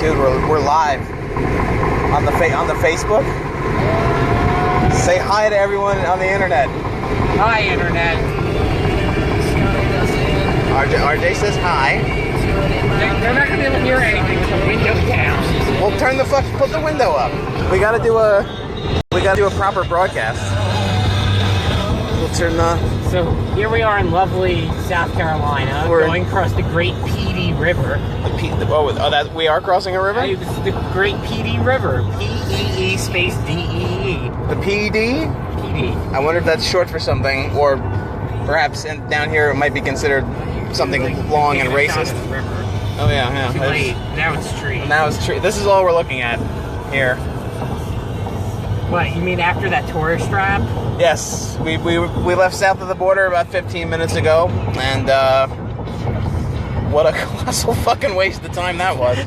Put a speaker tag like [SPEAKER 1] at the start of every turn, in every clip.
[SPEAKER 1] Dude, we're live on the Facebook. Say hi to everyone on the internet.
[SPEAKER 2] Hi, internet.
[SPEAKER 1] RJ says hi.
[SPEAKER 2] They're not gonna be able to hear anything with the window down.
[SPEAKER 1] Well, put the window up. We gotta do a proper broadcast. We'll turn the.
[SPEAKER 2] So here we are in lovely South Carolina, going across the Great Peedy River.
[SPEAKER 1] We are crossing a river?
[SPEAKER 2] This is the Great Peedy River. P-E-E space D-E-E.
[SPEAKER 1] The PD?
[SPEAKER 2] PD.
[SPEAKER 1] I wonder if that's short for something, or perhaps down here it might be considered something long and racist. Oh yeah.
[SPEAKER 2] Too late. Now it's tree.
[SPEAKER 1] Now it's tree. This is all we're looking at here.
[SPEAKER 2] What, you mean after that tourist trap?
[SPEAKER 1] Yes, we left south of the border about 15 minutes ago, and what a colossal fucking waste of time that was.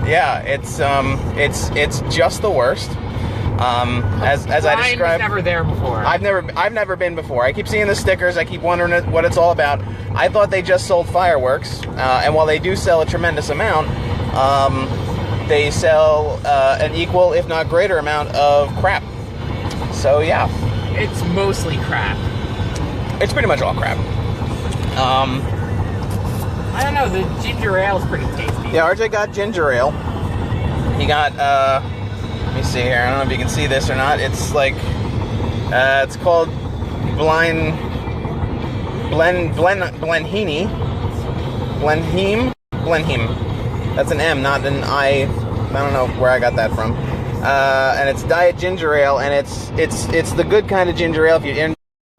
[SPEAKER 1] Yeah, it's just the worst. As I described,
[SPEAKER 2] I was never there before.
[SPEAKER 1] I've never been before. I keep seeing the stickers. I keep wondering what it's all about. I thought they just sold fireworks, and while they do sell a tremendous amount, they sell an equal, if not greater, amount of crap. So yeah,
[SPEAKER 2] it's mostly crap.
[SPEAKER 1] It's pretty much all crap.
[SPEAKER 2] I don't know. The ginger ale is pretty tasty.
[SPEAKER 1] Yeah, RJ got ginger ale. He got. Let me see here. I don't know if you can see this or not. It's like it's called Blenheim. That's an M, not an I. I don't know where I got that from. And it's diet ginger ale, and it's the good kind of ginger ale if you're into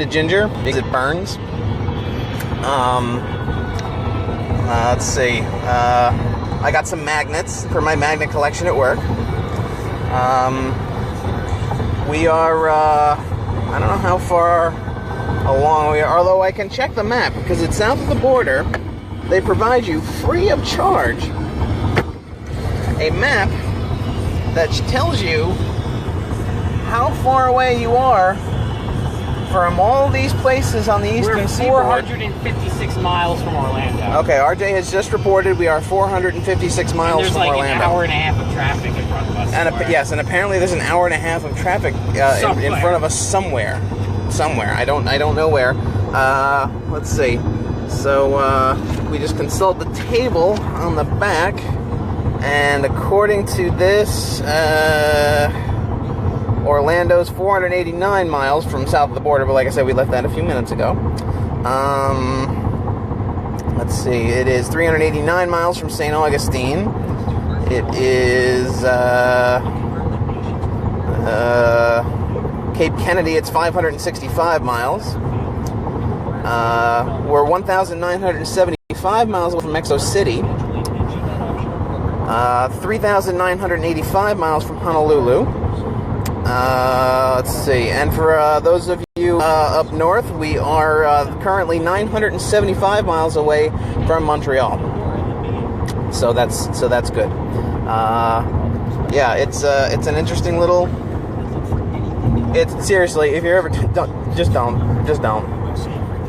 [SPEAKER 1] ginger because it burns. Let's see. I got some magnets for my magnet collection at work. We are. I don't know how far along we are, although I can check the map because it's south of the border. They provide you free of charge a map that tells you how far away you are from all these places on the eastern seaboard.
[SPEAKER 2] We're 456 miles from Orlando.
[SPEAKER 1] Okay, RJ has just reported we are 456 miles from Orlando.
[SPEAKER 2] There's like an hour and a half of traffic in front of us.
[SPEAKER 1] And apparently there's an hour and a half of traffic in front of us somewhere. I don't know where. Let's see. So we just consult the table on the back. And according to this, Orlando's 489 miles from south of the border, but like I said, we left that a few minutes ago. Let's see, it is 389 miles from St. Augustine. It is Cape Kennedy, it's 565 miles. We're 1,975 miles away from Mexico City. 3,985 miles from Honolulu. Let's see. And for those of you up north, we are currently 975 miles away from Montreal. So that's good. Yeah, it's an interesting little. It's seriously, if you're ever don't.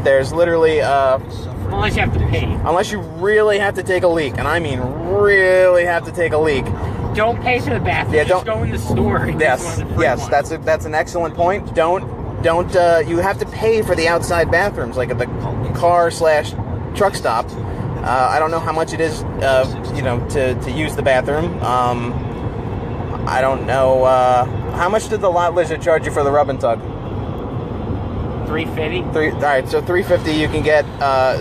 [SPEAKER 1] There's literally
[SPEAKER 2] unless you have to pay.
[SPEAKER 1] Unless you really have to take a leak, and I mean really have to take a leak.
[SPEAKER 2] Don't pay for the bathroom.
[SPEAKER 1] Yeah,
[SPEAKER 2] just go in the store.
[SPEAKER 1] Yes, that's an excellent point. Don't. You have to pay for the outside bathrooms, like at the car/truck stop. I don't know how much it is, to use the bathroom. I don't know how much did the lot lizard charge you for the rub and tug?
[SPEAKER 2] $350.
[SPEAKER 1] All right, so $350 you can get.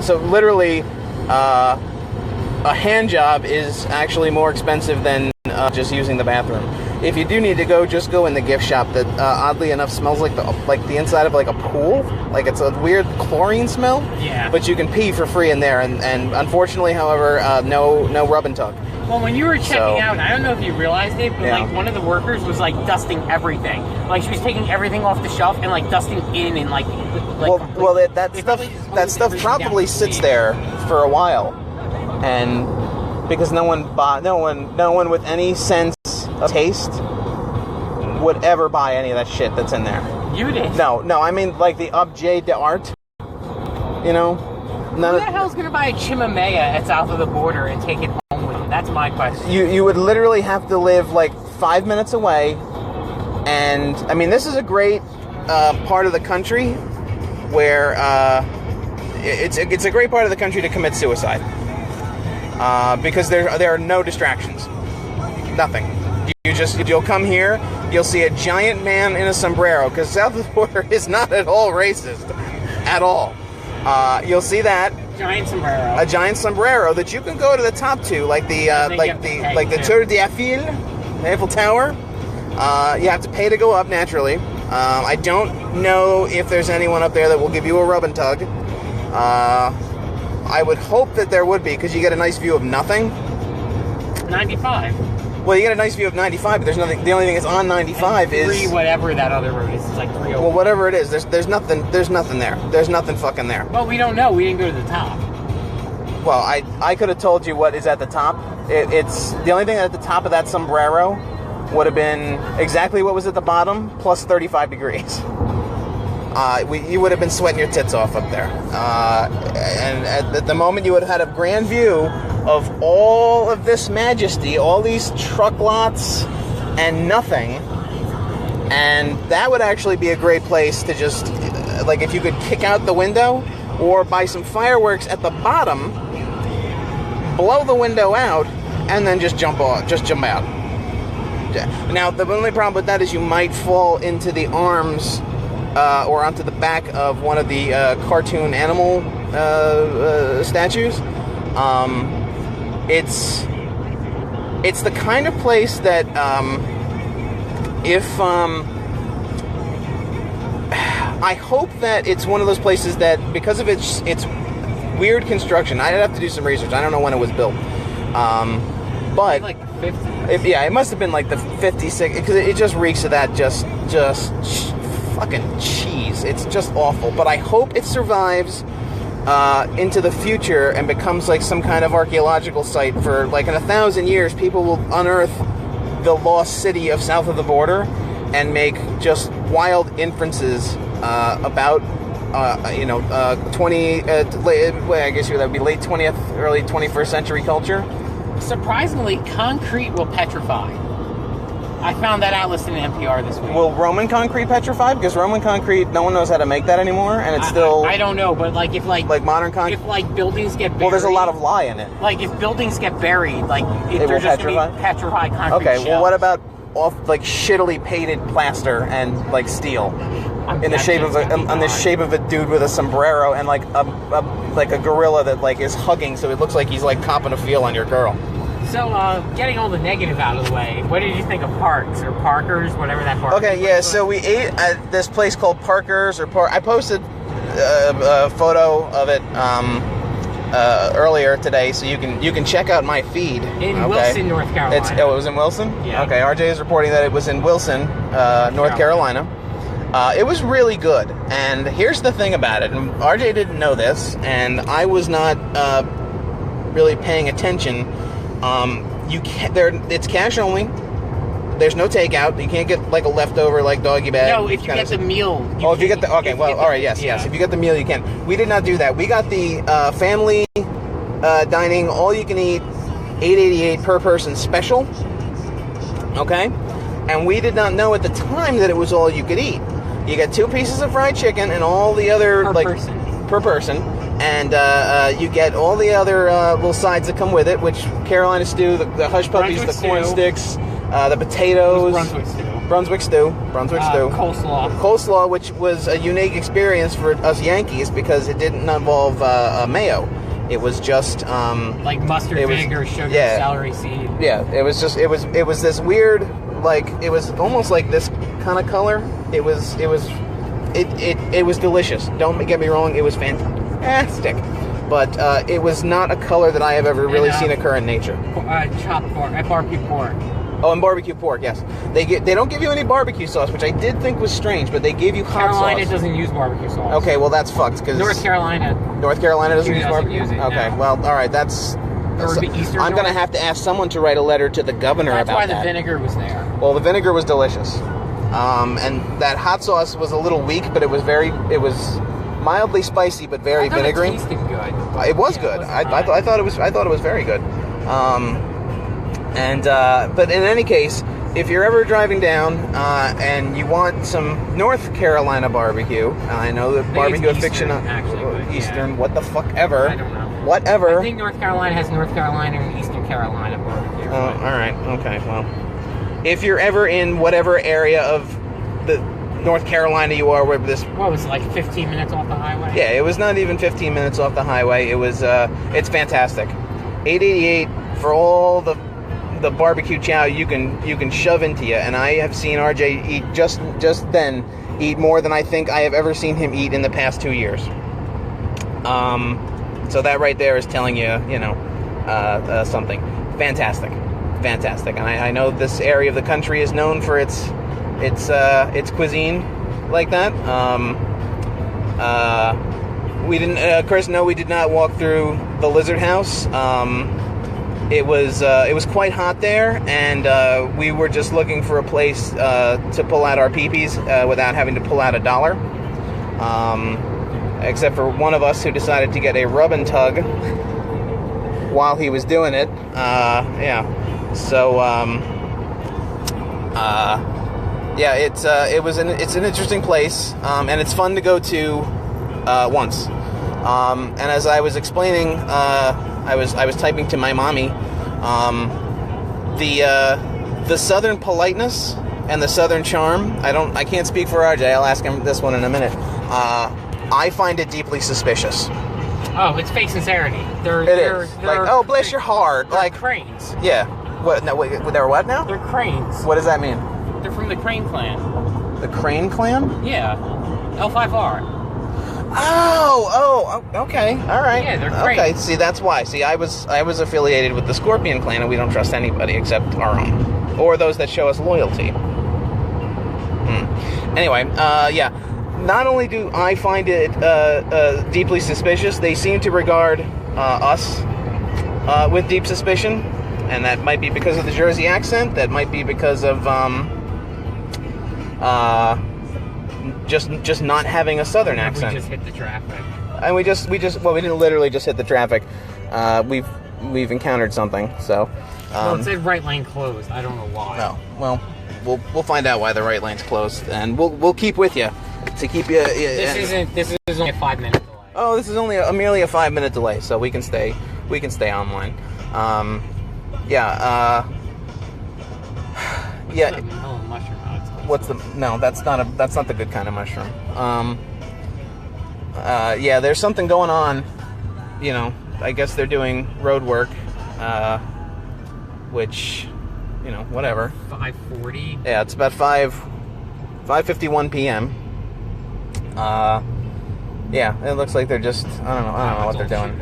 [SPEAKER 1] So literally, a hand job is actually more expensive than just using the bathroom. If you do need to go, just go in the gift shop that oddly enough smells like the inside of like a pool. Like it's a weird chlorine smell.
[SPEAKER 2] Yeah.
[SPEAKER 1] But you can pee for free in there, and unfortunately, however, no rub and tug.
[SPEAKER 2] Well, when you were checking out, I don't know if you realized it, but like one of the workers was like dusting everything. Like she was taking everything off the shelf and like dusting in and like
[SPEAKER 1] that stuff probably sits there for a while, and because no one with any sense of taste would ever buy any of that shit that's in there.
[SPEAKER 2] You did?
[SPEAKER 1] No, I mean like the objet d'art. You know,
[SPEAKER 2] who the hell's gonna buy a Chimamea at south of the border and take it home with them? That's my question.
[SPEAKER 1] You would literally have to live like 5 minutes away, and I mean, this is a great part of the country where it's a great part of the country to commit suicide because there are no distractions, nothing. You'll come here, you'll see a giant man in a sombrero, because south of the border is not at all racist, at all. You'll see that a giant sombrero that you can go to the top to, like the Tour d'Eiffel, the Eiffel Tower. You have to pay to go up, naturally. I don't know if there's anyone up there that will give you a rub and tug. I would hope that there would be, because you get a nice view of nothing.
[SPEAKER 2] 95.
[SPEAKER 1] Well, you get a nice view of 95, but there's nothing. The only thing that's on 95 is
[SPEAKER 2] whatever that other road is. It's like 301.
[SPEAKER 1] Well, whatever it is, there's nothing there. There's nothing fucking there.
[SPEAKER 2] Well, we don't know. We didn't go to the top.
[SPEAKER 1] Well, I could have told you what is at the top. It's the only thing at the top of that sombrero would have been exactly what was at the bottom, plus 35 degrees. You would have been sweating your tits off up there. And at the moment, you would have had a grand view of all of this majesty, all these truck lots and nothing. And that would actually be a great place to just, like, if you could kick out the window or buy some fireworks at the bottom, blow the window out, and then just jump out. Now, the only problem with that is you might fall into the arms or onto the back of one of the cartoon animal statues. It's the kind of place that if I hope that it's one of those places that, because of its weird construction, I'd have to do some research. I don't know when it was built, but
[SPEAKER 2] like the 50s.
[SPEAKER 1] It must have been like the 56, because it just reeks of that just fucking cheese. It's just awful. But I hope it survives into the future and becomes like some kind of archaeological site for, like, in 1,000 years, people will unearth the lost city of south of the border and make just wild inferences about 20 I guess that would be late 20th, early 21st century culture.
[SPEAKER 2] Surprisingly, concrete will petrify. I found that out listening to NPR this week.
[SPEAKER 1] Will Roman concrete petrify? Because Roman concrete, no one knows how to make that anymore, and it's still...
[SPEAKER 2] I don't know, but like modern concrete... If like buildings get buried...
[SPEAKER 1] Well, there's a lot of lie in it.
[SPEAKER 2] Like if buildings get buried, like
[SPEAKER 1] they're just
[SPEAKER 2] petrify? Going to be petrified concrete
[SPEAKER 1] Okay,
[SPEAKER 2] shells.
[SPEAKER 1] well, what about like shittily painted plaster and like steel in the shape of a dude with a sombrero and like a gorilla that like is hugging, so it looks like he's like copping a feel on your girl.
[SPEAKER 2] So, getting all the negative out of the way, what did you think of Parks or Parker's, whatever that part?
[SPEAKER 1] Okay, yeah. So we ate at this place called Parker's I posted a photo of it earlier today, so you can check out my feed.
[SPEAKER 2] In Wilson, North Carolina.
[SPEAKER 1] It was in Wilson?
[SPEAKER 2] Yeah.
[SPEAKER 1] Okay, RJ is reporting that it was in Wilson, North Carolina. It was really good, and here's the thing about it. And RJ didn't know this, and I was not really paying attention. It's cash only. There's no takeout. You can't get like a leftover like doggy bag.
[SPEAKER 2] No, if you get the meal.
[SPEAKER 1] If you get the all right, yes. If you get the meal, you can. We did not do that. We got the family dining, all you can eat, $8.88 per person special. Okay, and we did not know at the time that it was all you could eat. You get 2 pieces of fried chicken and all the other per person. And you get all the other little sides that come with it, which Carolina stew, the hush puppies, the corn sticks, the potatoes, Brunswick stew, coleslaw, which was a unique experience for us Yankees because it didn't involve mayo. It was just
[SPEAKER 2] like mustard, vinegar, sugar, celery seed.
[SPEAKER 1] Yeah, it was this weird, like, it was almost like this kind of color. It was delicious. Don't get me wrong, it was fantastic, but it was not a color that I have ever really seen occur in nature.
[SPEAKER 2] Chopped pork, barbecue pork.
[SPEAKER 1] Oh, and barbecue pork, yes. They don't give you any barbecue sauce, which I did think was strange, but they gave you hot sauce.
[SPEAKER 2] Carolina doesn't use barbecue sauce.
[SPEAKER 1] Okay, well that's fucked because
[SPEAKER 2] North Carolina
[SPEAKER 1] doesn't use barbecue.
[SPEAKER 2] Use it,
[SPEAKER 1] okay,
[SPEAKER 2] no.
[SPEAKER 1] Well, all right, that's. I'm going to have to ask someone to write a letter to the governor about that.
[SPEAKER 2] That's why the vinegar was there.
[SPEAKER 1] Well, the vinegar was delicious, and that hot sauce was a little weak, but it was mildly spicy, but very vinegary.
[SPEAKER 2] It tasted good.
[SPEAKER 1] It was good. I thought it was very good. And but in any case, if you're ever driving down and you want some North Carolina barbecue, I know that barbecue aficionados,
[SPEAKER 2] actually,
[SPEAKER 1] Eastern, what the fuck ever.
[SPEAKER 2] I don't know.
[SPEAKER 1] Whatever.
[SPEAKER 2] I think North Carolina has North Carolina and Eastern Carolina barbecue.
[SPEAKER 1] Oh, all right. Okay. Well, if you're ever in whatever area of the North Carolina you are, where this,
[SPEAKER 2] what was it, like 15 minutes off the highway?
[SPEAKER 1] yeah, it was not even 15 minutes off the highway. It was. It's fantastic. 888 for all the barbecue chow you can shove into you, and I have seen RJ eat just then eat more than I think I have ever seen him eat in the past 2 years. So that right there is telling you, something. Fantastic. And I know this area of the country is known for its cuisine like that. We didn't, Chris, no, we did not walk through the Lizard House. It was quite hot there, and we were just looking for a place to pull out our peepees without having to pull out $1. Except for one of us who decided to get a rub and tug while he was doing it. It's an interesting place, and it's fun to go to once. And as I was explaining, I was typing to my mommy. The Southern politeness and the Southern charm. I can't speak for RJ. I'll ask him this one in a minute. I find it deeply suspicious.
[SPEAKER 2] Oh, it's fake sincerity.
[SPEAKER 1] It is. Like, oh, bless your heart. Like
[SPEAKER 2] cranes.
[SPEAKER 1] Yeah. What? No, wait. They're what now?
[SPEAKER 2] They're cranes.
[SPEAKER 1] What does that mean?
[SPEAKER 2] They're from the Crane Clan.
[SPEAKER 1] The Crane Clan?
[SPEAKER 2] Yeah. L5R.
[SPEAKER 1] Oh, okay, all right.
[SPEAKER 2] Yeah, they're cranes.
[SPEAKER 1] Okay, see, that's why. See, I was affiliated with the Scorpion Clan, and we don't trust anybody except our own, or those that show us loyalty. Anyway, yeah. Not only do I find it deeply suspicious, they seem to regard us with deep suspicion, and that might be because of the Jersey accent. That might be because of just not having a Southern accent.
[SPEAKER 2] We just hit the traffic.
[SPEAKER 1] And we didn't literally just hit the traffic. We've encountered something. So.
[SPEAKER 2] Well, it said right lane closed. I don't know why.
[SPEAKER 1] No. Well, we'll find out why the right lane's closed, and we'll keep with you to keep you.
[SPEAKER 2] This is only a 5-minute delay.
[SPEAKER 1] Oh, this is only merely a 5-minute delay, so we can stay online. Yeah.
[SPEAKER 2] Oh, mushroom.
[SPEAKER 1] What's the? No, that's not the good kind of mushroom. Yeah, there's something going on. I guess they're doing road work, which, whatever.
[SPEAKER 2] 5:40.
[SPEAKER 1] Yeah, it's about 5:51 p.m. Yeah, it looks like they're just I don't know what they're doing.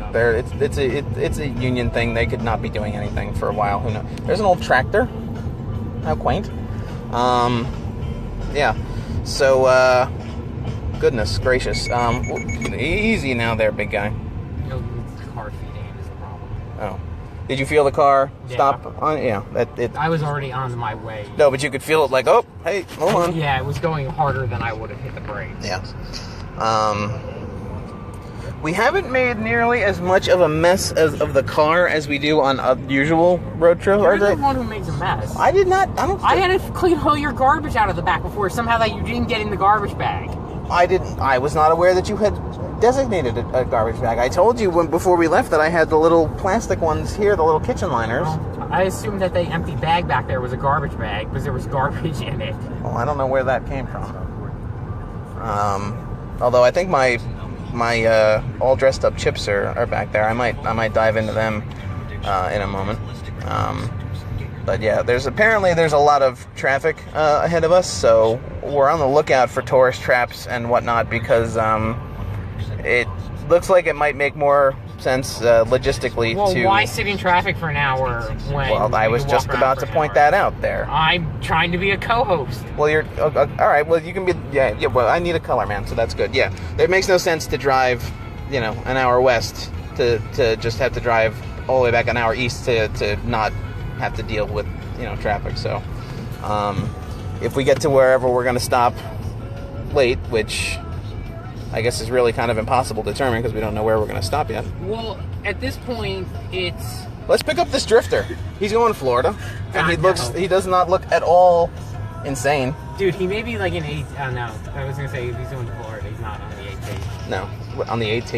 [SPEAKER 1] It's a union thing. They could not be doing anything for a while. Who knows? There's an old tractor. How quaint. Yeah. So goodness gracious. Easy now there, big guy.
[SPEAKER 2] Car feeding is the problem.
[SPEAKER 1] Oh. Did you feel the car stop?
[SPEAKER 2] Yeah.
[SPEAKER 1] Yeah.
[SPEAKER 2] I was already on my way.
[SPEAKER 1] No, but you could feel it like, oh, hey, hold on.
[SPEAKER 2] Yeah, it was going harder than I would have hit the brakes.
[SPEAKER 1] Yeah. We haven't made nearly as much of a mess of the car as we do on usual road trips.
[SPEAKER 2] You're the one who makes a mess.
[SPEAKER 1] I did not.
[SPEAKER 2] I had to clean all your garbage out of the back before. Somehow that you didn't get in the garbage bag.
[SPEAKER 1] I didn't. I was not aware that you had designated a garbage bag. I told you before we left that I had the little plastic ones here, the little kitchen liners.
[SPEAKER 2] Well, I assumed that the empty bag back there was a garbage bag because there was garbage in it.
[SPEAKER 1] Well, I don't know where that came from. Although I think my all dressed up chips are back there. I might dive into them in a moment. But yeah, there's a lot of traffic ahead of us, so we're on the lookout for tourist traps and whatnot because it looks like it might make more sense logistically to...
[SPEAKER 2] Well, why sit in traffic for an hour when...
[SPEAKER 1] Well, I was just about to point that out there.
[SPEAKER 2] I'm trying to be a co-host.
[SPEAKER 1] Well, you're... all right, well, you can be... Yeah, well, I need a color, man, so that's good. Yeah, it makes no sense to drive, an hour west to just have to drive all the way back an hour east to not have to deal with, traffic. So, if we get to wherever we're going to stop late, which... I guess is really kind of impossible to determine because we don't know where we're going to stop yet.
[SPEAKER 2] Well, at this point, it's
[SPEAKER 1] Let's pick up this drifter. He's going to Florida, and
[SPEAKER 2] God,
[SPEAKER 1] he does not look at all insane.
[SPEAKER 2] Dude, he may be like an 8. Oh no, I was gonna say he's going to Florida. He's not on the AT.
[SPEAKER 1] No, on the AT.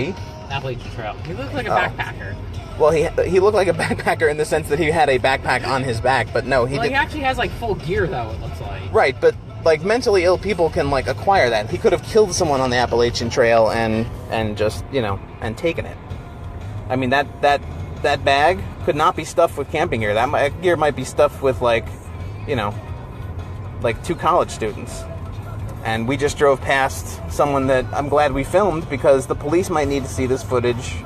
[SPEAKER 2] Appalachian Trail. He looks like a backpacker.
[SPEAKER 1] Well, he looked like a backpacker in the sense that he had a backpack on his back, but no, he
[SPEAKER 2] He actually has like full gear though. It looks like.
[SPEAKER 1] Right, but like mentally ill people can like acquire that. He could have killed someone on the Appalachian Trail and just and taken it. I mean that bag could not be stuffed with camping gear. That gear might be stuffed with like 2 college students. And we just drove past someone that I'm glad we filmed because the police might need to see this footage,